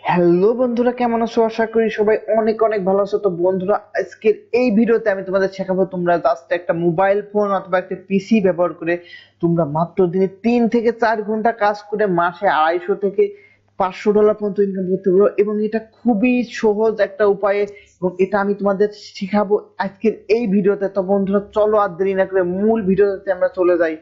Hello বন্ধুরা, কেমন আছো? আশা করি সবাই অনেক অনেক ভালো আছো। তো বন্ধুরা, আজকের এই ভিডিওতে আমি তোমাদের শেখাবো তোমরা জাস্ট একটা মোবাইল ফোন অথবা একটা পিসি ব্যবহার করে তোমরা মাত্র দিনে 3 থেকে 4 ঘন্টা কাজ করে মাসে $250 থেকে $500 পর্যন্ত ইনকাম করতে পারো, এবং এটা খুবই সহজ একটা উপায়ে, এবং এটা আমি তোমাদের শেখাবো আজকের এই ভিডিওতে। তো বন্ধুরা, চলো আর দেরি না করে মূল ভিডিওতে আমরা চলে যাই।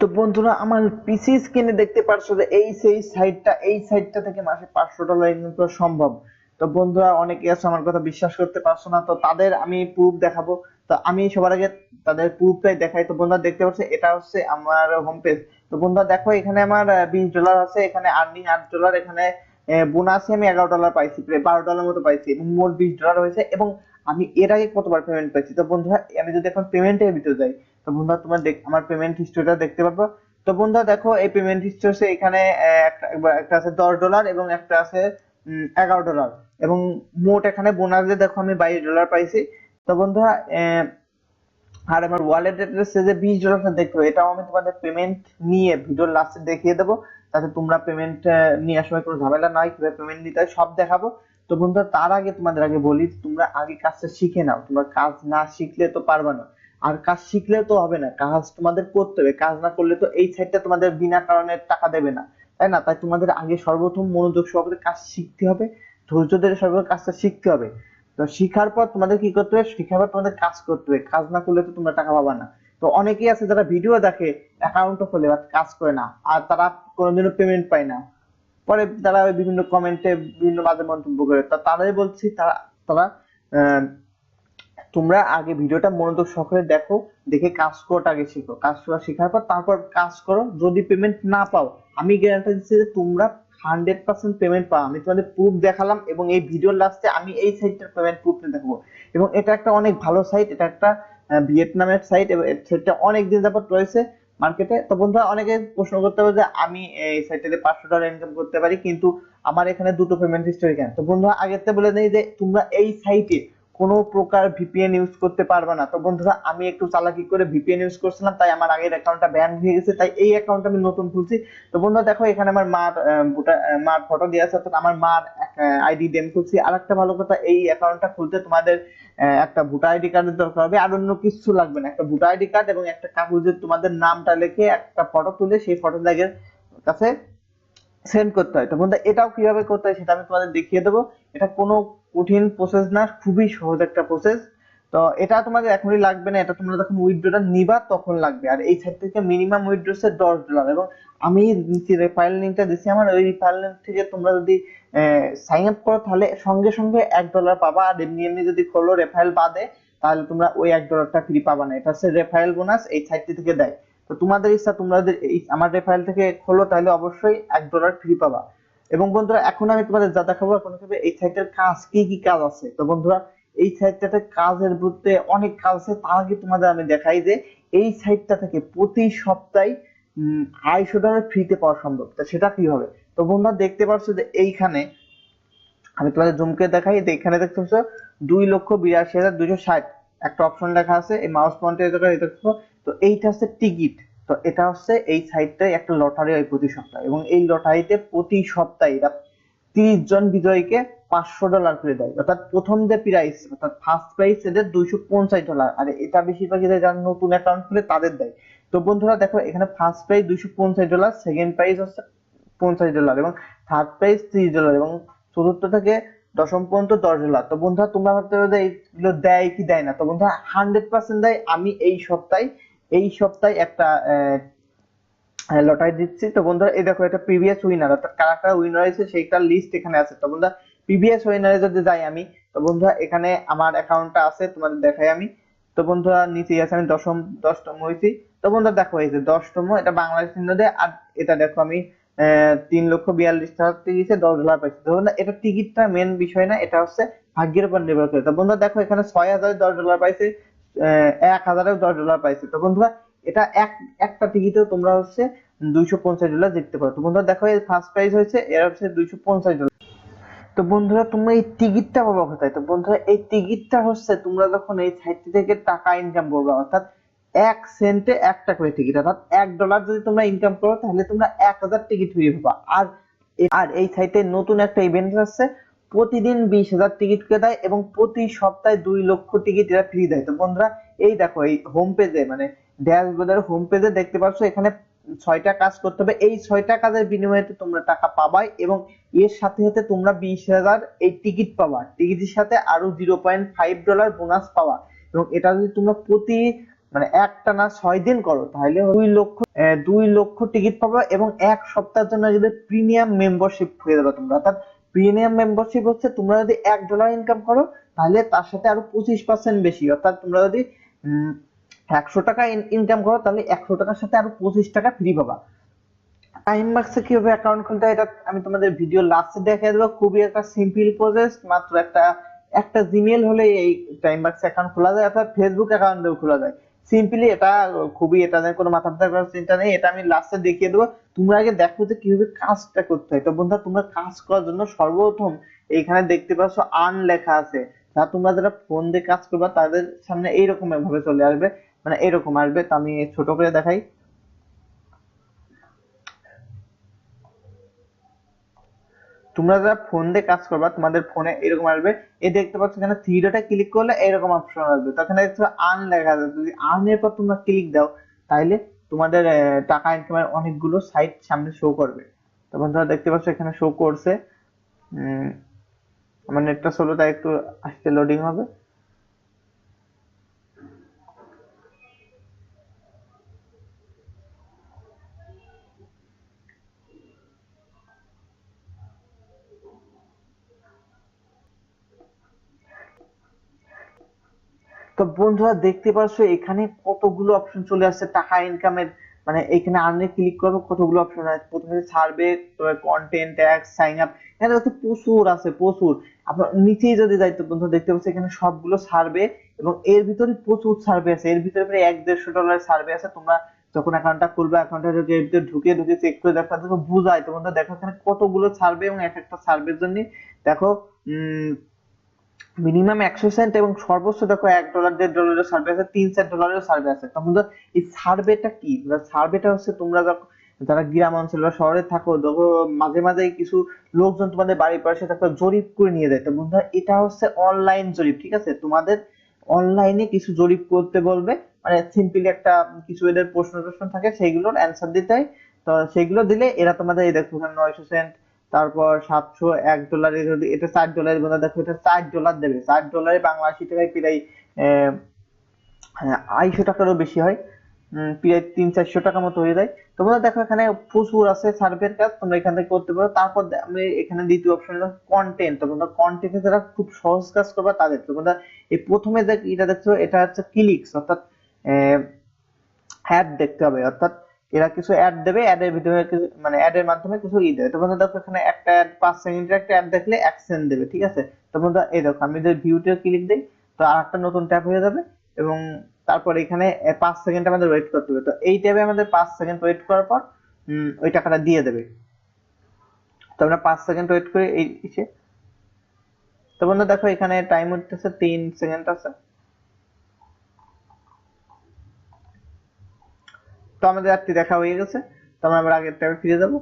তো বন্ধুরা, আমার পিসি স্ক্রিনে দেখতে পারছো যে এই সাইটটা থেকে মাসে $500 ইনকাম করা সম্ভব। তো বন্ধুরা, অনেকে আছে আমার কথা বিশ্বাস করতে পারছো না, তো তাদের আমি প্রুফ দেখাবো। তো আমি সবার আগে তাদের প্রুফটাই দেখাই। তো বন্ধুরা, দেখতে পাচ্ছ এটা হচ্ছে আমার হোম পেজ। তো বন্ধুরা দেখো, এখানে আমার $20 আছে, এখানে আর্নিং $8, এখানে বোনাসে আমি $11 পাইছি, প্রায় $12 মতো পাইছি, এবং মোট $20 হয়েছে। এবং আমি এর আগে কতবার পেমেন্ট পাইছি, তো বন্ধুরা আমি যদি এখন পেমেন্টের ভিতরে যাই, তো বন্ধুরা তোমার আমার পেমেন্ট হিস্ট্রিটা দেখতে পারবো। তো বন্ধুরা দেখো, এই পেমেন্ট হিস্ট্রি এখানে একটা আছে $10 এবং একটা আছে $11, এবং মোট এখানে বোনাস দিয়ে দেখো আমি $22 পাইছি। তো বন্ধুরা, আর আমার ওয়ালেট অ্যাড্রেসে যে $20 দেখতে হবে, এটাও আমি তোমাদের পেমেন্ট নিয়ে ভিডিওর লাস্টে দেখিয়ে দেবো, যাতে তোমরা পেমেন্ট নিয়ে সময় কোনো ঝামেলা নাই, কিভাবে পেমেন্ট নিতে হয় সব দেখাবো। তো বন্ধুরা, তার আগে তোমাদের আগে বলি, তোমরা আগে কাজটা শিখে নাও। তোমরা কাজ না শিখলে তো পারবে না, আর কাজ শিখলেও তো হবে না, কাজ তোমাদের করতে হবে। কাজ না করলে তো এই সাইটটা তোমাদের বিনা কারণে টাকা দেবে না, তাই না? তাই তোমাদের আগে সর্বপ্রথম মনোযোগ সহকারে কাজ শিখতে হবে, ধৈর্য ধরে সর্বপ্রথম কাজটা শিখতে হবে। তো শিখার পর তোমাদের কি করতে হবে, শিখার পর তোমাদের কাজ করতে হবে। কাজ না করলে তো তোমরা টাকা পাবা না। তো অনেকেই আছে যারা ভিডিও দেখে, অ্যাকাউন্টও খোলে, বাট কাজ করে না, আর তারা কোনোদিনও পেমেন্ট পায় না। পরে তারা ওই বিভিন্ন কমেন্টে বিভিন্ন বাজে মন্তব্য করে। তা তারাই বলছি, তারা তারা আহ, তোমরা আগে ভিডিওটা মনোযোগ সহকারে দেখো, দেখে কাজ করাটা আগে শিখো। কাজ করা শেখার পর তারপর কাজ করো। যদি পেমেন্ট না পাও, আমি গ্যারান্টি দিচ্ছি যে তোমরা 100% পেমেন্ট পাও। আমি তোমাদের প্রুফ দেখালাম, এবং এই ভিডিওর লাস্টে আমি এই সাইটটার পেমেন্ট প্রুফটা দেখাবো। এবং এটা একটা অনেক ভালো সাইট, এটা একটা ভিয়েতনামের সাইট, এবং সেটা অনেক দিন যাবত রয়েছে মার্কেটে। তো বন্ধুরা, অনেকে প্রশ্ন করতে পারে যে আমি এই সাইটে $500 ইনকাম করতে পারি, কিন্তু আমার এখানে দুটো পেমেন্ট হিস্টরি কেন? তো বন্ধুরা, আগেতে বলে নেই যে তোমরা এই সাইটে কোনো প্রকার ভিপিএন ইউজ করতে পারবে না। তো বন্ধুরা, আমি একটু চালাকি করে ভিপিএন ইউজ করছিলাম, তাই আমার আগের অ্যাকাউন্টটা ব্যান হয়ে গেছে, তাই এই অ্যাকাউন্টটা আমি নতুন খুলছি। তো বন্ধুরা দেখো, এখানে আমার মার ফটো দেওয়া আছে, অর্থাৎ আমার মার আইডি দিয়ে আমি খুলছি। আর একটা ভালো কথা, এই অ্যাকাউন্টটা খুলতে তোমাদের একটা ভোটার আইডি কার্ডের দরকার হবে, আর অন্য কিছু লাগবে না। একটা ভোটার আইডি কার্ড এবং একটা কাগজে তোমাদের নামটা লিখে একটা ফটো তুলে সেই ফটো লাগের কাছে সেন্ড করতে হয়। তো বন্ধুরা, এটাও কিভাবে করতে হয় সেটা আমি তোমাদের দেখিয়ে দেবো। এটা কোনো কঠিন প্রসেস না, খুবই সহজ একটা প্রসেস। তো এটা তোমাদের এখনই লাগবে না, এটা তোমরা যখন উইথড্রটা নিবা তখন লাগবে। আর এই সাইট থেকে মিনিমাম উইথড্র হচ্ছে $10, এবং আমি নিচে রেফারেল লিঙ্কটা দিচ্ছি আমার, ওই রেফারেল লিঙ্ক থেকে তোমরা যদি সাইন আপ করো, তাহলে সঙ্গে সঙ্গে $1 পাবা। আর এমনি এমনি যদি খোলো রেফারেল বাদে, তাহলে তোমরা ওই $1টা ফ্রি পাবা না। এটা হচ্ছে রেফারেল বোনাস, এই সাইটটি থেকে দেয়। তো তোমাদের ইচ্ছা, তোমরা যদি এই আমার রেফারেল থেকে খোলো, তাহলে অবশ্যই $1 ফ্রি পাবা। এবং বন্ধুরা, এখন আমি তোমাদের যা দেখাবো, এখন হবে এই সাইটের কাজ, কি কি কাজ আছে। তো বন্ধুরা, এই সাইটটাতে কাজের বলতে অনেক কাজ আছে। তার আগে তোমাদের আমি দেখাই যে এই সাইটটা থেকে প্রতি সপ্তাহে $250 ফ্রিতে পাওয়া সম্ভব। তো সেটা কি হবে? তো বন্ধুরা, দেখতে পাচ্ছ যে এইখানে আমি তোমাদের জুম করে দেখাই, যে এখানে দেখতে পাচ্ছ 2,82,260 একটা অপশন লেখা আছে, এই মাউস পয়েন্টার জায়গায় দেখছো। তো এইটা হচ্ছে টিকিট। তো এটা হচ্ছে এই সাইটটাই একটা লটারি হয় প্রতি সপ্তাহে, এবং এই লটারিতে প্রতি সপ্তাহে এরা 30 জন বিজয়ীকে $500 করে দেয়। অর্থাৎ প্রথম যে প্রাইস, অর্থাৎ ফার্স্ট প্রাইস এদের $250, আর এটা বেশিরভাগই যারা নতুন অ্যাকাউন্ট খুলে তাদের দেয়। তো বন্ধুরা দেখো, এখানে ফার্স্ট প্রাইস $250, সেকেন্ড প্রাইস হচ্ছে $50, এবং থার্ড প্রাইস $30, এবং চতুর্থ থেকে দশম পর্যন্ত $10। তো বন্ধুরা, তোমরা ভাবতে পারো যে এইগুলো দেয় কি দেয় না। তো বন্ধুরা, 100% দেয়। আমি এই সপ্তাহে একটা লটারি দিচ্ছি। তো বন্ধুরা, এই দেখো, এটা প্রিভিয়াস উইনার, অর্থাৎ কারা কারা উইনার হয়েছে সেইটার লিস্ট এখানে আছে। তো বন্ধুরা, প্রিভিয়াস উইনারে যদি যাই আমি, তো বন্ধুরা এখানে আমার অ্যাকাউন্টটা আছে, তোমাদের দেখাই আমি। তো বন্ধুরা, নিচে আছে আমি দশতম হয়েছি। তো বন্ধুরা দেখো, এই যে 10তম, এটা বাংলাদেশ চিহ্ন দেয়। আর এটা দেখো, আমি 3,42,000 দিয়েছে, $10 পাইছি। তো বন্ধুরা, এটা টিকিটটা মেন বিষয় না, এটা হচ্ছে ভাগ্যের উপর নির্ভর করে। তো বন্ধুরা দেখো, এখানে 6,000 $10 পাইছে, 1,000 $10 পাইছে। তো বন্ধুরা, এটা একটা টিকিটেও তোমরা হচ্ছে $250 জিততে পারো। তো বন্ধুরা দেখো, এই ফার্স্ট প্রাইজ হয়েছে, এর হচ্ছে $250। তো বন্ধুরা, তোমরা এই টিকিটটা পাবো কোথায়? তো বন্ধুরা, এই টিকিটটা হচ্ছে তোমরা যখন এই সাইট থেকে টাকা ইনকাম করবে, অর্থাৎ 1 সেন্টে একটা করে টিকিট, অর্থাৎ $1 যদি তোমরা ইনকাম করো তাহলে তোমরা 1000 টিকিট ফ্রি পাবা। আর এই সাইটে নতুন একটা ইভেন্ট আছে, প্রতিদিন 20,000 টিকিট করে দেয় এবং প্রতি সপ্তাহে 2 লক্ষ টিকিট এরা ফ্রি দেয়। তো বন্ধুরা এই দেখো এই হোম পেজে মানে ড্যাশবোর্ডের হোম পেজে দেখতে পাচ্ছ এখানে 6টা কাজ করতে হবে, এই 6টা কাজের বিনিময়ে তোমরা টাকা পাবাই এবং এর সাথে সাথে তোমরা 20,000 এই টিকিট পাবা, টিকিটের সাথে আরো $0.5 বোনাস পাওয়া। এবং এটা যদি তোমরা প্রতি মানে একটানা 6 দিন করো তাহলে 2 লক্ষ টিকিট পাবা এবং 1 সপ্তাহের জন্য যদি প্রিমিয়াম মেম্বারশিপ হয়ে যাবে তোমরা। অর্থাৎ প্রিমিয়াম মেম্বারশিপ হচ্ছে তোমরা যদি $1 ইনকাম করো তাহলে তার সাথে আরো 25% বেশি, অর্থাৎ তোমরা যদি 100 টাকা ইনকাম করো তাহলে 100 টাকার সাথে আরো 25 টাকা ফ্রি পাবা। টাইম বাক্সে কিভাবে অ্যাকাউন্ট খুলতে হয় এটা আমি তোমাদের ভিডিও লাস্টে দেখিয়ে দেবো। খুবই একটা সিম্পল প্রসেস, মাত্র একটা জিমেল হলে এই টাইম বাক্স অ্যাকাউন্ট খোলা যায়, অর্থাৎ ফেসবুক অ্যাকাউন্টেও খোলা যায় সিম্পলি। এটা খুবই, এটা নিয়ে কোনো মাথা ব্যথা করার চিন্তা নেই, এটা আমি লাস্টে দেখিয়ে দেবো। তোমরা আগে দেখো যে কিভাবে কাজটা করতে হয়। তো বন্ধুরা তোমরা কাজ করার জন্য সর্বপ্রথম এইখানে দেখতে পাচ্ছ আর্ন লেখা আছে, তা তোমরা যারা ফোন দিয়ে কাজ করবা তাদের সামনে এইরকম ভাবে চলে আসবে, মানে এরকম আসবে। তো আমি ছোট করে দেখাই। তোমরা যারা ফোন দিয়ে কাজ করবা তোমাদের ফোনে এরকম আসবে, এই দেখতে পাচ্ছ এখানে থ্রি ডটে ক্লিক করলে এরকম অপশন আসবে। তো এখানে দেখছো আর্ন লেখা আছে, যদি আর্ন এর পর তোমরা ক্লিক দাও তাহলে তোমাদের টাকা ইনকামের অনেকগুলো সাইট সামনে শো করবে। তো বন্ধুরা দেখতে পাচ্ছ এখানে শো করছে। আমার নেটটা স্লো তাই একটু আসতে লোডিং হবে। তো বন্ধুরা দেখতে পাচ্ছ এখানে কতগুলো অপশন চলে আসছে টাকা ইনকামের, মানে এখানে আর্নে ক্লিক করবো কতগুলো অপশন আছে। প্রথমে survey, content, tax, sign up, এখানে হচ্ছে প্রচুর আছে প্রচুর। আপনার নিচেই যদি যাই তো বন্ধুরা দেখতে পাচ্ছ এখানে সবগুলো সার্ভে এবং এর ভিতরে প্রচুর সার্ভে আছে, এর ভিতরে প্রায় $100-150 সার্ভে আছে। তোমরা যখন অ্যাকাউন্টটা খুলবে অ্যাকাউন্টটা এর ভিতরে ঢুকে চেক করে দেখা দেখো বুঝায়। তো বন্ধুরা দেখো এখানে কতগুলো সার্ভে এবং এক একটা সার্ভের জন্য দেখো মিনিমাম 100 সেন্ট এবং সর্বোচ্চ দেখো $1, $1.5 সার্ভে আছে, $3-4 সার্ভে আছে। তখন তো এই সার্ভেটা কি, সার্ভেটা হচ্ছে তোমরা যারা গ্রাম অঞ্চল বা শহরে থাকো দেখো মাঝে মাঝে কিছু লোকজন তোমাদের বাড়ির পাশে একটা জরিপ করে নিয়ে যায়। তো বন্ধুরা এটা হচ্ছে অনলাইন জরিপ, ঠিক আছে? তোমাদের অনলাইনে কিছু জরিপ করতে বলবে, মানে সিম্পলি একটা কিছু এদের প্রশ্ন থাকে সেইগুলোর অ্যান্সার দিতে হয়। তো সেগুলো দিলে এরা তোমাদের এই দেখো 900 সেন্ট, তারপর $701, যদি এটা $4 বলা দেখো এটা $4 দেবে। $4 বাংলাদেশি টাকায় প্রায় 250 টাকারও বেশি হয়, প্রায় 300-400 টাকা মতো হয়ে যায়। তোমরা দেখো এখানে প্রচুর আছে সার্ভের কাজ, তোমরা এখান থেকে করতে পারো। তারপর আমি এখানে দ্বিতীয় অপশন হলো কন্টেন্ট। তো তোমরা কন্টেন্টে যারা খুব সহজ কাজ করবে তাদের, তোমরা এই প্রথমে যে এটা দেখছো এটা হচ্ছে ক্লিকস, অর্থাৎ অ্যাড দেখতে হবে, অর্থাৎ এরা কিছু অ্যাড দেবে, অ্যাডের ভিতরে কিছু মানে অ্যাডের মাধ্যমে কিছু দেবে। তো বন্ধুরা দেখো এখানে একটা অ্যাড 5 সেকেন্ডের একটা অ্যাড দেখলে 1 সেন্ট দেবে, ঠিক আছে? তো বন্ধুরা এই দেখো আমি যদি ভিউতে ক্লিক দিই তো আর একটা নতুন ট্যাব হয়ে যাবে এবং তারপর এখানে 5 সেকেন্ড আমাদের ওয়েট করতে হবে। তো এই ট্যাবে আমাদের 5 সেকেন্ড ওয়েট করার পর ওই টাকাটা দিয়ে দেবে। তো আমরা 5 সেকেন্ড ওয়েট করে এই এসে, তো বন্ধুরা দেখো এখানে টাইম উঠতেছে 3 সেকেন্ড আছে। তো আমাদের অ্যাডটি দেখা হয়ে গেছে। তো আমরা আবার আগের ট্যাবে ফিরে যাবো।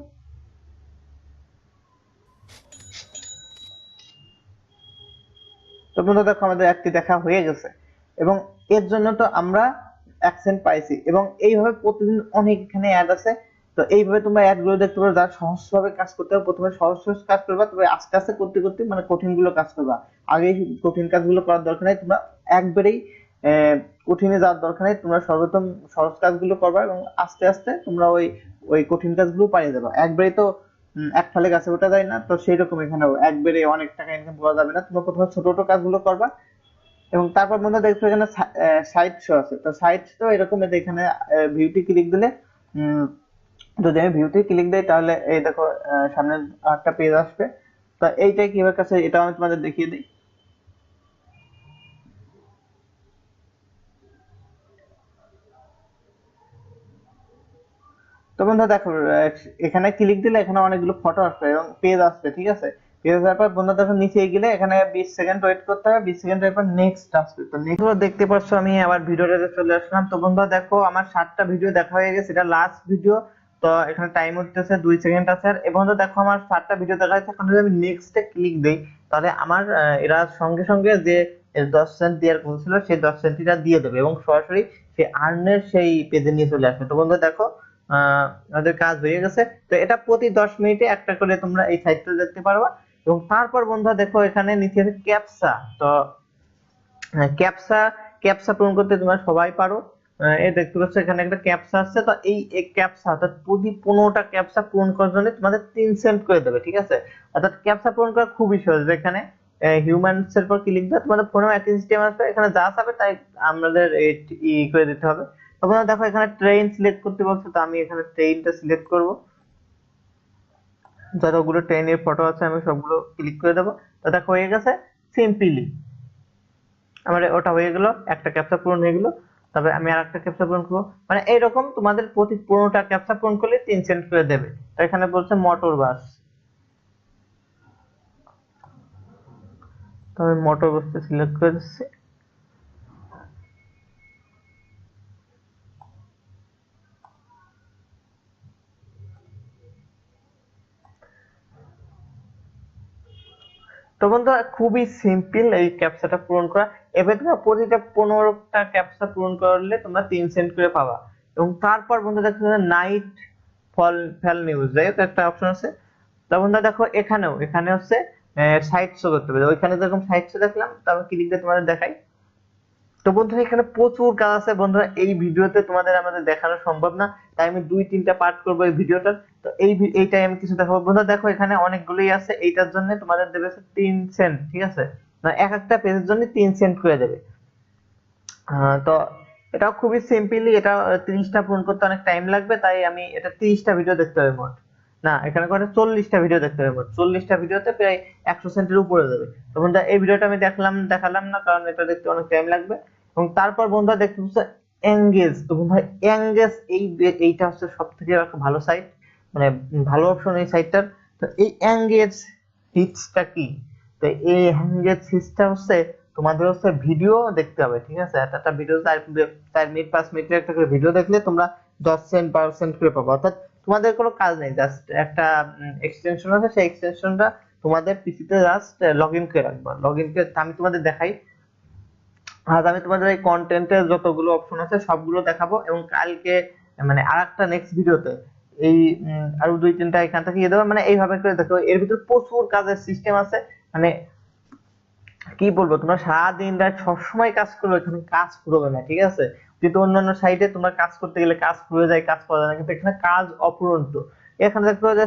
তো বন্ধুরা দেখো আমাদের অ্যাডটি দেখা হয়ে গেছে এবং এর জন্য তো আমরা 1 সেন্ট পাইছি এবং এইভাবে প্রতিদিন অনেক এখানে অ্যাড আছে। তো এইভাবে তোমরা অ্যাড গুলো দেখতে পারো। যারা সহজভাবে কাজ করতে হবে প্রথমে সহজ সহজ কাজ করবা, তবে আস্তে আস্তে করতে করতে মানে কঠিন গুলো কাজ করবা। আগে কঠিন কাজগুলো করার দরকার নেই, তোমরা একবারেই কঠিনে যাওয়ার দরকার নেই। তোমরা সর্বপ্রথম সহজ কাজগুলো করবা এবং আস্তে আস্তে তোমরা ওই ওই কঠিন কাজগুলো পারিয়ে যাবা। একবারেই তো এক ফলে গাছে ওঠা যায় না, তো সেই রকম এখানেও একবারে অনেক টাকা ইনকাম করা যাবে না। তোমরা প্রথমে ছোট ছোট কাজগুলো করবা এবং তারপর মধ্যে দেখছো এখানে সাইট শো আছে। তো সাইট তো এরকম, এখানে ভিউটি ক্লিক দিলে যদি আমি ভিউতে ক্লিক দিই তাহলে এই দেখো সামনে একটা পেজ আসবে। তো এইটাই কিভাবে কাছে এটা আমি তোমাদের দেখিয়ে দিই। তো বন্ধুরা দেখো এখানে ক্লিক দিলে এখানে অনেকগুলো ফটো আসবে এবং পেজ আসবে, ঠিক আছে? পেজ যাওয়ার পর বন্ধুরা দেখো নিচে গেলে এখানে 20 সেকেন্ড ওয়েট করতে হবে, 20 সেকেন্ড পর নেক্সট আসবে। তো নেক্সট দেখতে পাচ্ছ আমি আবার ভিডিওটাতে চলে আসলাম। তো বন্ধুরা দেখো আমার 7টা ভিডিও দেখা হয়ে গেছে, এটা লাস্ট ভিডিও। তো এখানে টাইম হচ্ছে 2 সেকেন্ড আছে। আর এবং দেখো আমার 7টা ভিডিও দেখা হয়েছে, এখন যদি আমি নেক্সটে ক্লিক দেই তাহলে আমার এরা সঙ্গে সঙ্গে যে 10 সেন্ট দেওয়ার কথা ছিল সেই 10 সেন্টটা দিয়ে দেবে এবং সরাসরি সেই আর্নের সেই পেজে নিয়ে চলে আসবে। তো বন্ধুরা দেখো আমাদের কাজ হয়ে গেছে। তো এটা প্রতি 10 মিনিটে একটা করে তোমরা এই সাইটটা দেখতে পারবা। এবং তারপর বন্ধুরা দেখো এখানে নিচে আছে ক্যাপসা। তো ক্যাপসা ক্যাপসা পূরণ করতে তোমরা সবাই পারো। এই দেখতে পাচ্ছ এখানে একটা ক্যাপসা আছে। তো এই ক্যাপসা অর্থাৎ প্রতি 15টা ক্যাপসা পূরণ করার জন্য তোমাদের 3 সেন্ট করে দেবে, ঠিক আছে। অর্থাৎ ক্যাপসা পূরণ করা খুবই সহজ। এখানে হিউম্যানস এর পর ক্লিক দাও, তোমাদের ফোনে একটা সিস্টেম আসবে, এখানে যা আসবে তাই আমাদের করে দিতে হবে। তোমরা দেখো এখানে ট্রেন সিলেক্ট করতে বলছো, তো আমি এখানে ট্রেনটা সিলেক্ট করব। যতগুলো ট্রেনের ফটো আছে আমি সবগুলো ক্লিক করে দেবো। তো দেখো হয়ে গেছে সিম্পলি আমার ওটা হয়ে গেল, একটা ক্যাপচা পূরণ হয়ে গেল। তবে আমি আর একটা ক্যাপচা পূরণ করবো, মানে এইরকম তোমাদের প্রতি 15টা ক্যাপচা পূরণ করলে 3 সেন্ট করে দেবে। তো এখানে বলছে মোটর বাস, তো আমি মোটর বাসটা সিলেক্ট করে দিচ্ছি। তো বন্ধুরা খুবই সিম্পল এই ক্যাপচাটা পূরণ করা। এবার তোমরা প্রতিটা 15টা ক্যাপচা পূরণ করলে তোমরা 3 সেন্ট করে পাবা। এবং তারপর বন্ধুরা দেখো নাইট ফল নিউজ যাই হোক একটা অপশন আছে। তো বন্ধুরা দেখো এখানে হচ্ছে সাইট শো করতে হবে। ওইখানে যেরকম সাইট শো দেখলাম, তারপর ক্লিক দিয়ে তোমাদের দেখাই। তো বন্ধুরা এখানে প্রচুর কাজ আছে বন্ধুরা, এই ভিডিওতে তোমাদের আমাদের দেখানো সম্ভব না, তাই আমি 2-3টা পার্ট করবো এই ভিডিওটার। তো এইটাই আমি কিছু দেখাবো। বন্ধুরা দেখো এখানে অনেকগুলোই আছে, এইটার জন্য তোমাদের দেবে 3 সেন্ট, ঠিক আছে। না এক একটা পেজের জন্য 3 সেন্ট করে দেবে। তো এটাও খুবই সিম্পলি, এটা 30টা পূরণ করতে অনেক টাইম লাগবে, তাই আমি এটা 30টা ভিডিও দেখতে হবে মোট। না এখানে করে 40টা ভিডিও দেখতে হবে মোট, 40টা ভিডিওতে প্রায় 100 সেন্টের উপরে দেবে। তো বন্ধুরা এই ভিডিওটা আমি দেখালাম না, কারণ এটা দেখতে অনেক টাইম লাগবে। এবং তারপর বন্ধুরা দেখতে পাচ্ছ এঙ্গেজ। তো বন্ধুরা এঙ্গেজ এইটা হচ্ছে সব থেকে একটা ভালো সাইট, মানে ভালো অপশন এই সাইটটার। তো এই এঙ্গেজ হিটসটা কি? তো এই এঙ্গেজ হিটসটা হচ্ছে তোমাদের হচ্ছে ভিডিও দেখতে হবে, ঠিক আছে। একটা ভিডিও 4 মিনিট 5 মিনিটের একটা করে ভিডিও দেখলে তোমরা 10 সেন্ট 12 সেন্ট করে পাবো। অর্থাৎ তোমাদের কোনো কাজ নেই, জাস্ট একটা এক্সটেনশন আছে, সেই এক্সটেনশনটা তোমাদের পিসিতে জাস্ট লগ ইন করে রাখবা। লগ ইন করে আমি তোমাদের দেখাই। আজ আমি তোমাদের এই কন্টেন্টের যতগুলো অপশন আছে সবগুলো দেখাবো, এবং কালকে মানে আরেকটা নেক্সট ভিডিওতে এই আরো 2-3টা এখান থেকে দিয়ে দেবো, মানে এইভাবে করে দেখো। এর ভিতর প্রচুর কাজের সিস্টেম আছে, মানে কি বলবো, তোমরা সারাদিন রাত সবসময় কাজ করবে, এখানে কাজ ফুরবে না, ঠিক আছে। কিন্তু অন্যান্য সাইটে তোমরা কাজ করতে গেলে কাজ ফুরে যায়, কাজ পাওয়া যায় না, কিন্তু এখানে কাজ অফুরন্ত। এখানে দেখো যে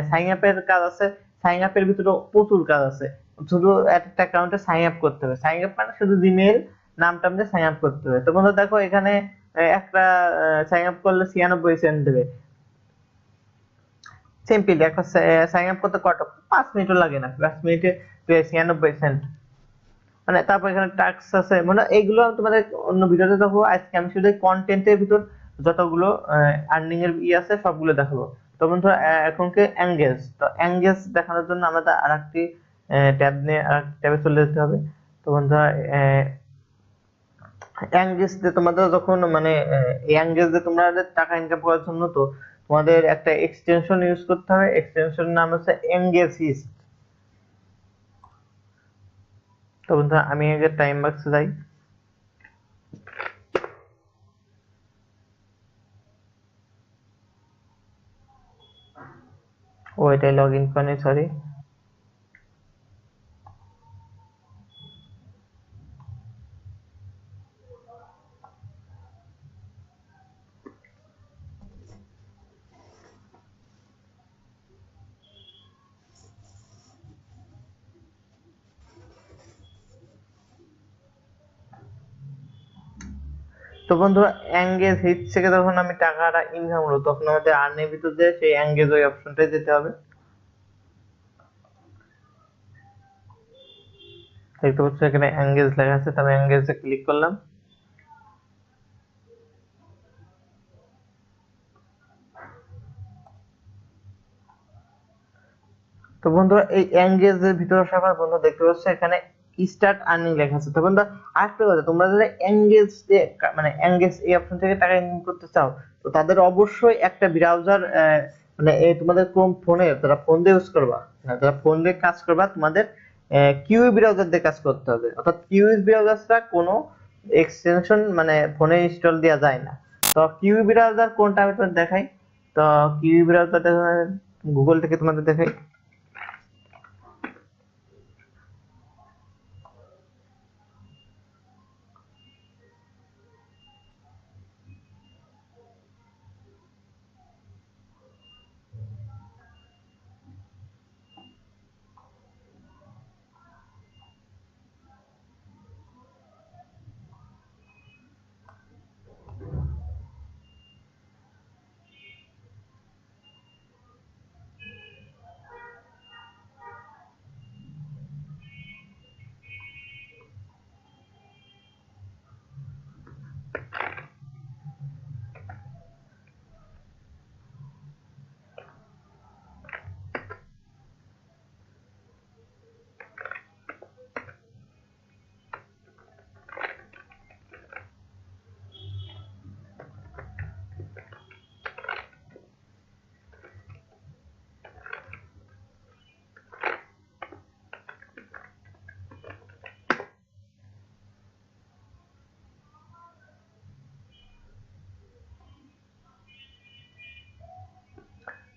সাইন আপের কাজ আছে, সাইন আপের ভিতরে প্রচুর কাজ আছে। শুধু একটা অ্যাকাউন্টে সাইন আপ করতে হবে, সাইন আপ মানে শুধু জিমেইল নামটা দিয়ে সাইন আপ করতে হবে। তো বন্ধু দেখো এখানে একটা সাইন আপ করলে 96 সেন্ট দেবে। সিম্পলি একটা সাইন আপ করতে কত 5 মিনিটও লাগে না, 5 মিনিটে 96 সেন্ট। মানে তারপর এখানে টাস্ক আছে, মানে এইগুলো আমি তোমাদের অন্য ভিডিওতে দেখাবো। আজকে আমি শুধু কন্টেন্টের ভিতর যতগুলো আর্নিং এর আছে সবগুলো দেখাবো। তো বন্ধুরা এখনকে এঙ্গেজ, তো এঙ্গেজ দেখানোর জন্য আমাদের আরেকটি ট্যাব নিয়ে আরেকটি ট্যাবে চলে যেতে হবে। তো বন্ধুরা এঙ্গেজ তোমাদের যখন মানে এঙ্গেজ তোমাদের টাকা ইনকাম করার জন্য, তো তোমাদের একটা এক্সটেনশন ইউজ করতে হবে। এক্সটেনশন নাম হচ্ছে এঙ্গেজ হিস্ট। তো বন্ধুরা আমি আগে টাইম বাক্সে যাই। ও এটাই লগ ইন করে, সরি। তো বন্ধুরা এঙ্গেজ হিট থেকে যখন আমি টাকাটা ইনকাম হলো, তখন আমাদের আর্নের ভিতর দিয়ে সেই এঙ্গেজ ওই অপশনটায় যেতে হবে। দেখতে পাচ্ছ এখানে এঙ্গেজ লেখা আছে, তো আমি এঙ্গেজে ক্লিক করলাম। তো তো বন্ধুরা এই এঙ্গেজ এর ভিতরে আসার পর বন্ধুরা দেখতে পাচ্ছ এখানে স্টার্ট আর্নিং লেখা আছে। তো বন্ধুরা আরেকটা কথা, তোমরা যারা এঙ্গেজ মানে এঙ্গেজ এই অপশন থেকে টাকা ইনকাম করতে চাও, তো তাদের অবশ্যই একটা ব্রাউজার মানে এই তোমাদের ক্রোম ফোনে যারা ফোন দিয়ে ইউজ করবা, যারা ফোন দিয়ে কাজ করবা, তোমাদের কিউই ব্রাউজার দিয়ে কাজ করতে হবে। অর্থাৎ কিউই ব্রাউজারটা কোনো এক্সটেনশন মানে ফোনে ইনস্টল দেওয়া যায় না। তো কিউই ব্রাউজার কোনটা আমি তোমাদের দেখাই। তো কিউই ব্রাউজারটা গুগল থেকে তোমাদের দেখাই।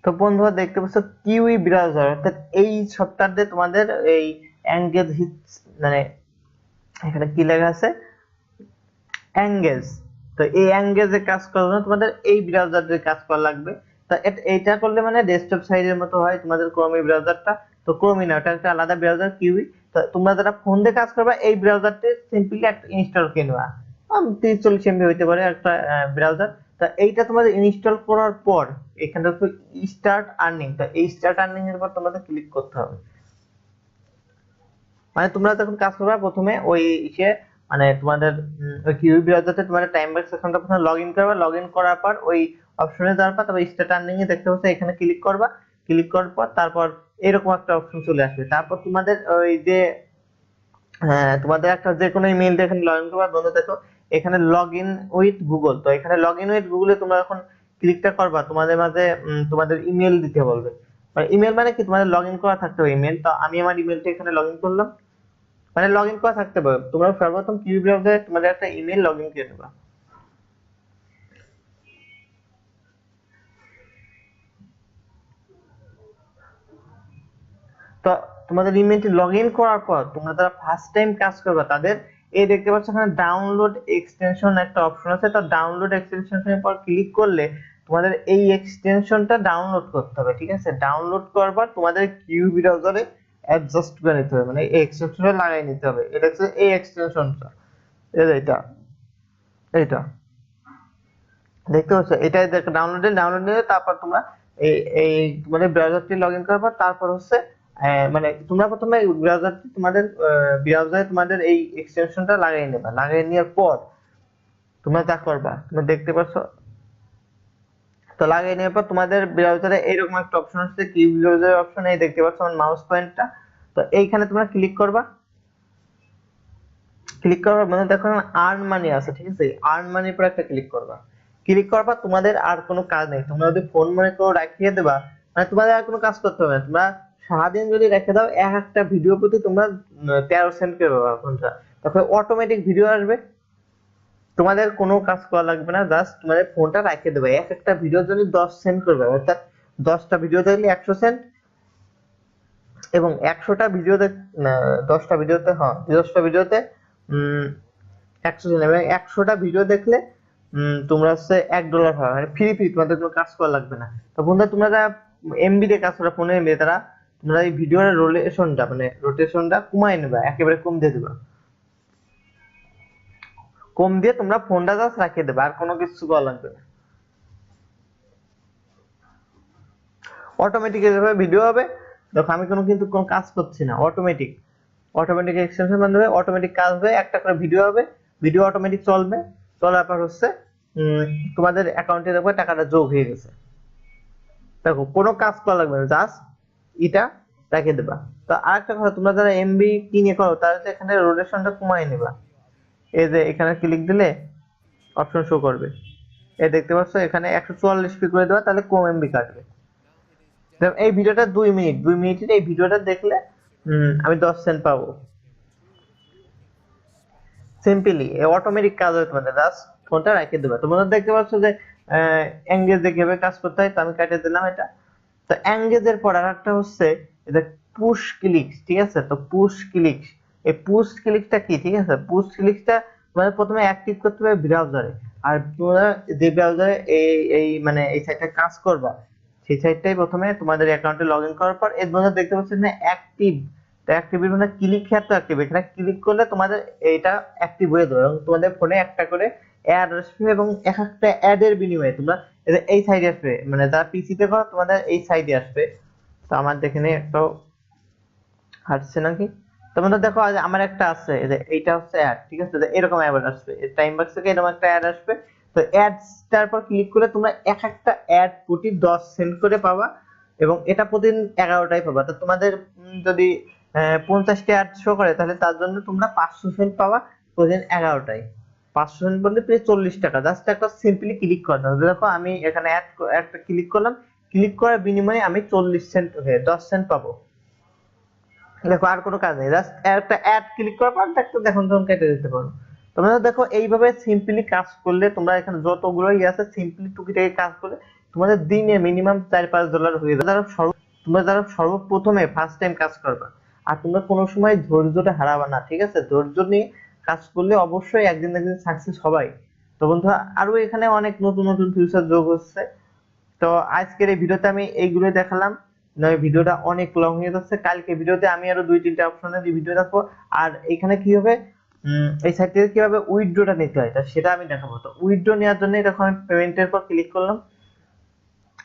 তো বন্ধুরা দেখতে পাচ্ছ কিউই ব্রাউজার, অর্থাৎ এই সফটওয়্যারতে তোমাদের এই এঙ্গেজ মানে এখানে কি লেখা আছে এঙ্গেজ। তো এই এঙ্গেজে কাজ করার জন্য তোমাদের এই ব্রাউজার দিয়ে কাজ করা লাগবে। তো এটা করলে মানে ডেস্কটপ সাইজের মতো হয় তোমাদের ক্রোমি ব্রাউজারটা। তো ক্রোমি না, ওটা একটা আলাদা ব্রাউজার কিউই। তো তোমরা যারা ফোন দিয়ে কাজ করবে এই ব্রাউজারটি সিম্পলি একটা ইনস্টল করে নেওয়া, 30-40 এমবি হইতে পারে একটা ব্রাউজার। তো এইটা তোমাদের ইনস্টল করার পর এখানে দেখো স্টার্ট আর্নিং, তো এই স্টার্ট আর্নিং এর উপর তোমাদের ক্লিক করতে হবে। মানে তোমরা যখন কাজ করবে প্রথমে ওই ইসে মানে তোমাদের ওই কিউবি ব্রাউজারতে তোমাদের টাইম বাক্স অ্যাকাউন্টটা প্রথমে লগইন করবে, লগইন করার পর ওই অপশনে যাওয়ার পর তারপর স্টার্ট আর্নিং এ দেখতে পাচ্ছ এখানে ক্লিক করবা। ক্লিক করার পর তারপর এরকম একটা অপশন চলে আসবে। তারপর তোমাদের ওই যে তোমাদের একটা যে কোনো ইমেল দিয়ে এখানে লগইন করবা। বন্ধু দেখো এখানে লগইন উইথ গুগল, তো এখানে লগইন উইথ গুগলে তোমরা এখন ক্লিকটা করবা, তোমাদের মাঝে তোমাদের ইমেল দিতে বলবে। মানে ইমেল মানে কি তোমাদের লগইন করা থাকতে হবে ইমেল। তো আমি আমার ইমেলটা এখানে লগইন করলাম। মানে লগইন করা থাকতে হবে, তোমরা সর্বপ্রথম কিউবি ব্রাউজারে তোমাদের একটা ইমেল লগইন করে নেবা। তো তোমাদের ইমেলটি লগইন করার পর তোমরা যারা ফার্স্ট টাইম কাজ করবে তাদের এই দেখতে পাচ্ছ এখানে ডাউনলোড এক্সটেনশন একটা অপশন আছে। তো ডাউনলোড এক্সটেনশনের পর ক্লিক করলে তোমাদের এই এক্সটেনশনটা ডাউনলোড করতে হবে। ঠিক আছে, ডাউনলোড করার পর তোমাদের কিউবি ব্রাউজারে অ্যাডজাস্ট করে নিতে হবে, মানে এই এক্সটেনশনটা লাগাই নিতে হবে। এটা হচ্ছে এই এক্সটেনশনটা, এটা এটা দেখতে পাচ্ছ, এটা দেখো ডাউনলোড নিয়ে তারপর তোমরা এই এই তোমাদের ব্রাউজারটি লগইন করার পর তারপর হচ্ছে মানে তোমরা প্রথমে ব্রাউজারটি তোমাদের ব্রাউজারে তোমাদের এই এক্সটেনশনটা লাগিয়ে নেবা। লাগিয়ে নেওয়ার পর তোমরা যা করবা তোমরা দেখতে পাচ্ছ, তো লাগিয়ে নেওয়ার পর তোমাদের ব্রাউজারে এইরকম একটা অপশন আছে কি ব্রাউজার অপশন, এই দেখতে পাচ্ছ আমার মাউস পয়েন্টটা। তো এইখানে তোমরা ক্লিক করবা। ক্লিক করার মানে দেখো আর্ন মানি আছে, ঠিক আছে, আর্ন মানির পর একটা ক্লিক করবা। ক্লিক করার পর তোমাদের আর কোনো কাজ নেই, তোমরা যদি ফোন মনে করো রাখিয়ে দেবা, মানে তোমাদের আর কোনো কাজ করতে হবে না। তোমরা সারাদিন যদি রেখে দাও এক একটা ভিডিও প্রতি তোমরা 13 সেন্ট করে পাবা ঘন্টা, তখন অটোমেটিক ভিডিও আসবে, তোমাদের কোনো কাজ করা লাগবে না। জাস্ট তোমাদের ফোনটা রাখিয়ে দেবে, এক একটা ভিডিওর জন্য 10 সেন্ট করবে, অর্থাৎ 10টা ভিডিও দেখলে 100 সেন্ট, এবং 100টা ভিডিওতে 10টা ভিডিওতে, হ্যাঁ 10টা ভিডিওতে 100 সেন্ট, এবং 100টা ভিডিও দেখলে তোমরা হচ্ছে $1 পাবে, মানে ফ্রি ফ্রি, তোমাদের কোনো কাজ করা লাগবে না। তো বন্ধুরা তোমরা যারা এমবি দিয়ে কাজ করো ফোনে এমবি, তারা তোমরা এই ভিডিওর রোটেশনটা মানে রোটেশনটা কমাই নেবা, একেবারে কম দিয়ে দিবা। কম দিয়ে তোমরা ফোনটা জাস্ট রাখিয়ে দেবে, আর কোনো কিছু করা লাগবে না। অটোমেটিক এভাবে ভিডিও হবে। দেখো আমি কিন্তু কোনো কাজ করছি না, অটোমেটিক অটোমেটিক এক্সটেনশন বান্ধবে অটোমেটিক কাজ হবে, একটা করে ভিডিও হবে, ভিডিও অটোমেটিক চলবে। চলার পর হচ্ছে তোমাদের অ্যাকাউন্টে দেখবে টাকাটা যোগ হয়ে গেছে। দেখো কোনো কাজ করা লাগবে না, জাস্ট এটা রেখে দেবা। তো আরেকটা কথা, তোমরা যারা এমবি কিনে করো তারা তো এখানে রোটেশনটা কমায় নেবা। এই যে এখানে ক্লিক দিলে অপশন শো করবে, এই দেখতে পাচ্ছ এখানে 144 পি করে দেওয়া, তাহলে কম এমবি কাটবে। এই ভিডিওটা 2 মিনিট, 2 মিনিটের এই ভিডিওটা দেখলে আমি 10 সেন্ট পাবো। সিম্পলি অটোমেটিক কাজ হয় তোমাদের, জাস্ট ফোনটা রেখে দেবে। তোমরা দেখতে পাচ্ছ যে এঙ্গেজে কিভাবে কাজ করতে হয়, তো আমি কেটে দিলাম এটা। তো এঙ্গেজের পর আরেকটা হচ্ছে এটা পুশ ক্লিক, ঠিক আছে? তো পুশ ক্লিক, এই পুশ ক্লিকটা কি, ঠিক আছে? পুশ ক্লিকটা তোমাদের প্রথমে অ্যাক্টিভ করতে হবে ব্রাউজারে। আর তোমরা যে ব্রাউজারে এই এই মানে এই সাইটটা কাজ করবা, সেই সাইটটাই প্রথমে তোমাদের অ্যাকাউন্টে লগ ইন করার পর এর মধ্যে দেখতে পাচ্ছেন না অ্যাক্টিভ, তো অ্যাক্টিভ এর মধ্যে ক্লিক হ্যাঁ তো অ্যাক্টিভ, এখানে ক্লিক করলে তোমাদের এইটা অ্যাক্টিভ হয়ে যাবে এবং তোমাদের ফোনে একটা করে অ্যাড আসবে এবং এক একটা অ্যাড এর বিনিময়ে তোমরা এই সাইডে আসবে, মানে যারা পিসি তে করো তোমাদের এই সাইডে আসবে। তো আমার দেখে নিয়ে একটু হাঁটছে নাকি। তোমাদের দেখো আমার একটা আছে, এই যে এইটা হচ্ছে অ্যাড, ঠিক আছে? এরকম অ্যাড আসবে টাইম বক্স থেকে, এরকম একটা অ্যাড আসবে। তো অ্যাডসটার পর ক্লিক করে তোমরা এক একটা অ্যাড প্রতি 10 সেন্ট করে পাবা এবং এটা প্রতিদিন 11টাই পাবা। তো তোমাদের যদি 50টা অ্যাড শো করে তাহলে তার জন্য তোমরা 500 সেন্ট পাবা প্রতিদিন 11টাই। 500 সেন্ট বলতে প্রায় 40 টাকা। জাস্ট একটা সিম্পলি ক্লিক করতে হবে। দেখো আমি এখানে একটা ক্লিক করলাম, ক্লিক করার বিনিময়ে আমি 40 সেন্ট 10 সেন্ট পাবো। দেখো আর কোনো কাজ নেই, জাস্ট একটা অ্যাড ক্লিক করার পর একটা দেখুন তখন কেটে দিতে পারো। তোমরা দেখো এইভাবে সিম্পলি কাজ করলে তোমরা এখানে যতগুলো আছে সিম্পলি টুকিটাকি কাজ করলে তোমাদের দিনে মিনিমাম $4-5 হয়ে যাবে। তোমরা যারা সর্বপ্রথমে ফার্স্ট টাইম কাজ করবা, আর তোমরা কোনো সময় ধৈর্যটা হারাবা না, ঠিক আছে? ধৈর্য নিয়ে কাজ করলে অবশ্যই একদিন না একদিন সাকসেস হবাই। তো বন্ধুরা আরো এখানে অনেক নতুন নতুন ফিচার যোগ হচ্ছে। তো আজকের এই ভিডিওতে আমি এইগুলো দেখালাম, নয় ভিডিওটা অনেক লং হয়ে যাচ্ছে। কালকে ভিডিওতে আমি আরো 2-3টা অপশনের ভিডিও রাখবো। আর এখানে কি হবে, এই সাইট থেকে কিভাবে উইথড্রটা নিতে হয় সেটা আমি দেখাবো। তো উইথড্র নেওয়ার জন্য এরকম আমি পেমেন্টের পর ক্লিক করলাম।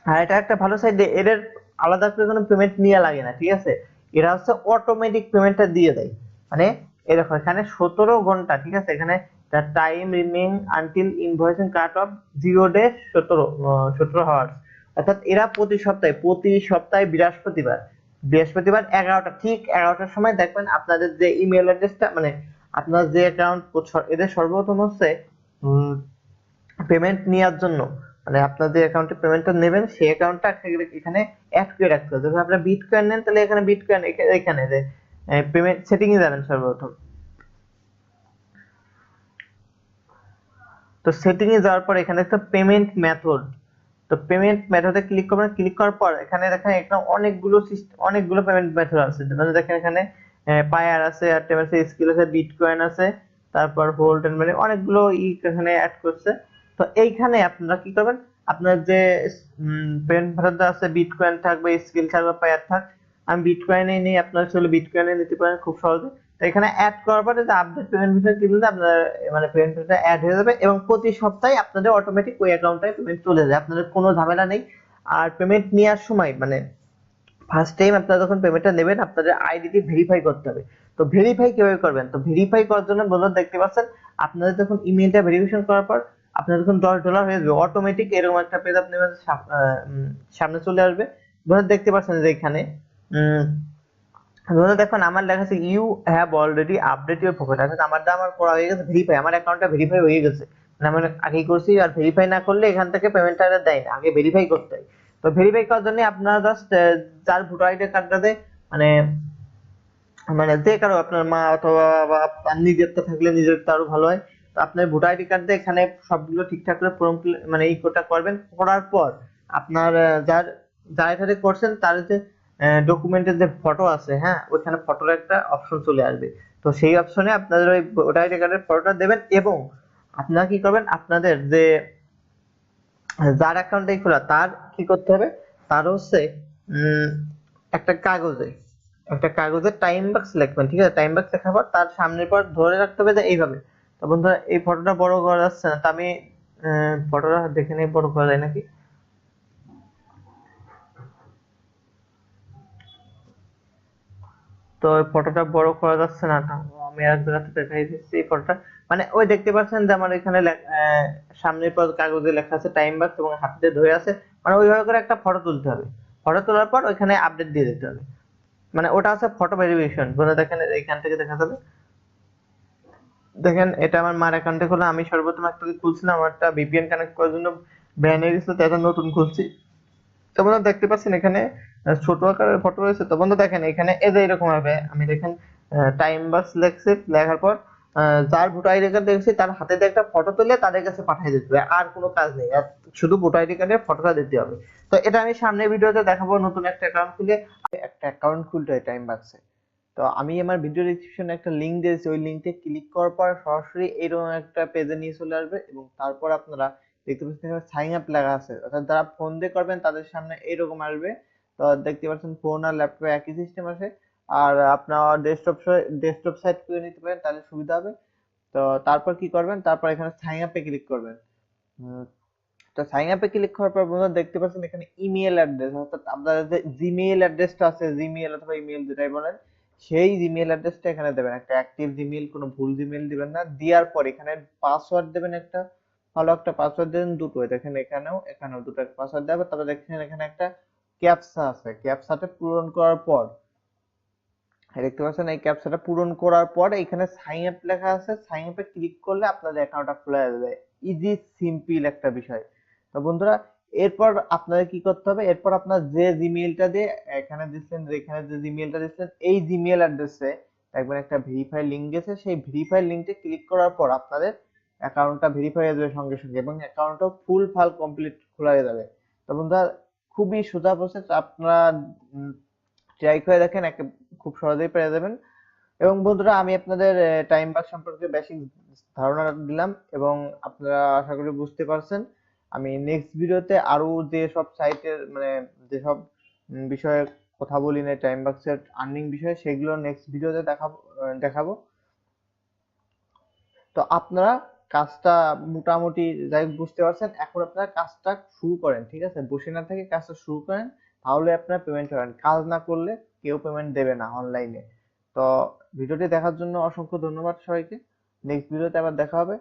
আর এটা একটা ভালো সাইট, এদের আলাদা করে কোনো পেমেন্ট নেওয়া লাগে না, ঠিক আছে? এরা হচ্ছে অটোমেটিক পেমেন্টটা দিয়ে দেয়। মানে এরকম এখানে 17 ঘন্টা, ঠিক আছে? এখানে time remain until invoicing cut off 0 day 17 hours. অর্থাৎ এরা প্রতি সপ্তাহে বৃহস্পতিবার 11টা, ঠিক 11টার সময় দেখবেন আপনাদের যে ইমেল অ্যাড্রেসটা, মানে আপনার যে অ্যাকাউন্ট, এদের সর্বপ্রথম হচ্ছে পেমেন্ট নেওয়ার জন্য, মানে আপনার যে অ্যাকাউন্টে পেমেন্টটা নেবেন সেই অ্যাকাউন্টটা এখানে অ্যাড করে রাখতে হবে। যদি আপনারা বিটকয়েন নেন তাহলে এখানে বিটকয়েন, এখানে যে পেমেন্ট সেটিং এ যাবেন সর্বপ্রথম। তো সেটিং এ যাওয়ার পর এখানে একটা পেমেন্ট মেথড, তো পেমেন্ট মেথডে ক্লিক করবেন। ক্লিক করার পর এখানে দেখেন একটা অনেকগুলো পেমেন্ট মেথড আছে। মানে দেখেন এখানে পায়ার আছে, এয়ারটেল আছে, স্কিল আছে, বিটকয়েন আছে, তারপর হোল্ড এন্ড মানে অনেকগুলো এখানে অ্যাড করছে। তো এইখানে আপনারা কি করবেন, আপনার যে পেমেন্ট মেথড আছে, বিটকয়েন থাকবে, স্কিল থাকবে, পায়ার থাক, আমি বিটকয়েনেই নেই, আপনারা চলে বিটকয়েনে নিতে পারেন খুব সহজে। তো এখানে অ্যাড করার পরে যে আপডেট পেমেন্ট মেথড দিলে আপনার মানে পেমেন্ট মেথড অ্যাড হয়ে যাবে এবং প্রতি সপ্তাহে আপনাদের অটোমেটিক ওই অ্যাকাউন্টে পেমেন্ট চলে যায়, আপনাদের কোনো ঝামেলা নেই। আর পেমেন্ট নেওয়ার সময় মানে ফার্স্ট টাইম আপনারা যখন পেমেন্টটা নেবেন আপনাদের আইডিটি ভেরিফাই করতে হবে। তো ভেরিফাই কিভাবে করবেন, তো ভেরিফাই করার জন্য বন্ধুরা দেখতে পাচ্ছেন আপনাদের যখন ইমেইলটা ভেরিফিকেশন করার পর আপনাদের যখন $10 হয়ে যাবে অটোমেটিক এরকম একটা পেজ আপনার সামনে চলে আসবে। বন্ধুরা দেখতে পাচ্ছেন যে এখানে ধরো দেখুন আমার লেখা আছে you have already update your profile, অর্থাৎ আমার করা হয়ে গেছে ভেরিফাই, আমার অ্যাকাউন্টটা ভেরিফাই হয়ে গেছে। মানে আমি আগেই করছি, আর ভেরিফাই না করলে এখান থেকে পেমেন্টটা দেয় না, আগে ভেরিফাই করতে হয়। তো ভেরিফাই করার জন্য আপনারা জাস্ট যার ভোটার আইডি কার্ডটাতে মানে মানে যে কারো আপনার মা অথবা বা আপনার নিজেরটা থাকলে নিজেরটা আরো ভালো হয়। তো আপনার ভোটার আইডি কার্ড দিয়ে এখানে সবগুলো ঠিকঠাক করে ফর্ম মানে ইকোটা করবেন। করার পর আপনার যার যার এখানে করছেন তার যে ডকুমেন্টের যে ফটো আছে, হ্যাঁ ওইখানে ফটোর একটা অপশন চলে আসবে। তো সেই অপশনে আপনাদের ওই ভোটার আইডি কার্ডের ফটোটা দেবেন এবং আপনারা কি করবেন, আপনাদের যে যার অ্যাকাউন্টে খোলা তার কি করতে হবে, তার হচ্ছে উম একটা কাগজে টাইম বক্স লিখবেন, ঠিক আছে? টাইম বক্স লেখার পর তার সামনের পর ধরে রাখতে হবে যে এইভাবে। তো বন্ধুরা এই ফটোটা বড় করা যাচ্ছে না, তো আমি ফটোটা দেখে নিই বড় করা যায় নাকি। তো ওই ফটোটা বড় করা যাচ্ছে না, তো আমি আর জায়গাতে দেখাই দিচ্ছি এই ফটোটা। মানে ওই দেখতে পাচ্ছেন যে আমার এখানে সামনের পর কাগজে লেখা আছে টাইম বক্স এবং হাতে ধরে আছে, মানে ওইভাবে করে একটা ফটো তুলতে হবে। ফটো তোলার পর ওইখানে আপডেট দিয়ে দিতে হবে। মানে ওটা আছে ফটো ভেরিফিকেশন। বন্ধুরা দেখেন এখান থেকে দেখা যাবে, দেখেন এটা আমার মার অ্যাকাউন্টে খোলা। আমি সর্বপ্রথম একটা খুলছিলাম, আমারটা ভিপিএন কানেক্ট করার জন্য ব্যান হয়ে গেছিল, তো এটা নতুন খুলছি। তো বন্ধুরা দেখতে পাচ্ছেন এখানে ছোট আকারের ফটো রয়েছে। তো বন্ধু দেখেন এখানে এই যে এরকম ভাবে আমি দেখেন টাইম বাস লেখছে, লেখার পর যার ভোটার আইডি কার্ড দেখছি তার হাতে দিয়ে একটা ফটো তুলে তাদের কাছে পাঠিয়ে দিতে হবে, আর কোনো কাজ নেই, আর শুধু ভোটার আইডি কার্ডের ফটোটা দিতে হবে। তো এটা আমি সামনের ভিডিওতে দেখাবো, নতুন একটা অ্যাকাউন্ট খুলে একটা অ্যাকাউন্ট খুলতে হয় টাইম বাক্সে। তো আমি আমার ভিডিও ডেসক্রিপশনে একটা লিংক দিয়েছি, ওই লিংকে ক্লিক করার পর সরাসরি এরকম একটা পেজে নিয়ে চলে আসবে, এবং তারপর আপনারা দেখতে পাচ্ছেন এখানে সাইন আপ লেখা আছে, অর্থাৎ যারা ফোন দিয়ে করবেন তাদের সামনে এরকম আসবে। তো দেখতে পাচ্ছেন ফোন আর ল্যাপটপে একই সিস্টেম আছে। আর আপনার ডেস্কটপ সাইট করে নিতে পারেন, তাহলে সুবিধা হবে। তো তারপর কি করবেন, তারপর এখানে সাইন আপে ক্লিক করবেন। উম, তো সাইন আপে ক্লিক করার পর বন্ধুরা দেখতে পাচ্ছেন এখানে ইমেল অ্যাড্রেস, অর্থাৎ আপনাদের যে জিমেইল অ্যাড্রেসটা আছে, জিমেইল অথবা ইমেল যেটাই বলেন, সেই জিমেইল অ্যাড্রেসটা এখানে দেবেন, একটা অ্যাক্টিভ জিমেইল, কোনো ভুল জিমেইল দিবেন না। দেওয়ার পর এখানে পাসওয়ার্ড দেবেন একটা, ভালো একটা পাসওয়ার্ড দেবেন, দুটো, দেখেন এখানেও দুটো পাসওয়ার্ড দেবেন। তারপর দেখেন এখানে একটা ক্যাপচা আছে, ক্যাপচাটা পূরণ করার পর দেখতে পাচ্ছেন এই ক্যাপচাটা পূরণ করার পর এখানে সাইন আপ লেখা আছে, সাইন আপে ক্লিক করলে আপনাদের অ্যাকাউন্টটা খোলা যাবে। ইজি সিম্পল একটা বিষয়। তো বন্ধুরা এরপর আপনাদের কি করতে হবে, এরপর আপনার যে জিমেইলটা দিয়ে এখানে দিচ্ছেন, এখানে যে জিমেইলটা দিচ্ছেন এই জিমেইল অ্যাড্রেসে দেখবেন একটা ভেরিফাই লিংক গেছে, সেই ভেরিফাই লিংকে ক্লিক করার পর আপনাদের অ্যাকাউন্টটা ভেরিফাই হয়ে যাবে সঙ্গে সঙ্গে, এবং অ্যাকাউন্টটাও ফুল ফাল কমপ্লিট খোলা হয়ে যাবে। তো বন্ধুরা খুবই সোজা প্রসেস, আপনারা ট্রাই করে দেখেন, খুব সহজেই পেরে যাবেন। এবং বন্ধুরা আমি আপনাদের টাইম বাস সম্পর্কে বেসিক ধারণা দিলাম, এবং আপনারা আশা করি বুঝতে পারছেন। আমি নেক্সট ভিডিওতে আরো যে সব সাইটের মানে যেসব বিষয়ে কথা বলি না টাইম বাক্সের আর্নিং বিষয়ে, সেগুলো নেক্সট ভিডিওতে দেখাবো। তো আপনারা কাজটা মোটামুটি যাই হোক বুঝতে পারছেন, এখন আপনারা কাজটা শুরু করেন, ঠিক আছে, বসে না থেকে কাজটা শুরু করেন, তাহলে আপনারা পেমেন্ট পাবেন। কাজ না করলে কেউ পেমেন্ট দেবে না অনলাইনে। তো ভিডিওটি দেখার জন্য অসংখ্য ধন্যবাদ সবাইকে। নেক্সট ভিডিওতে আবার দেখা হবে।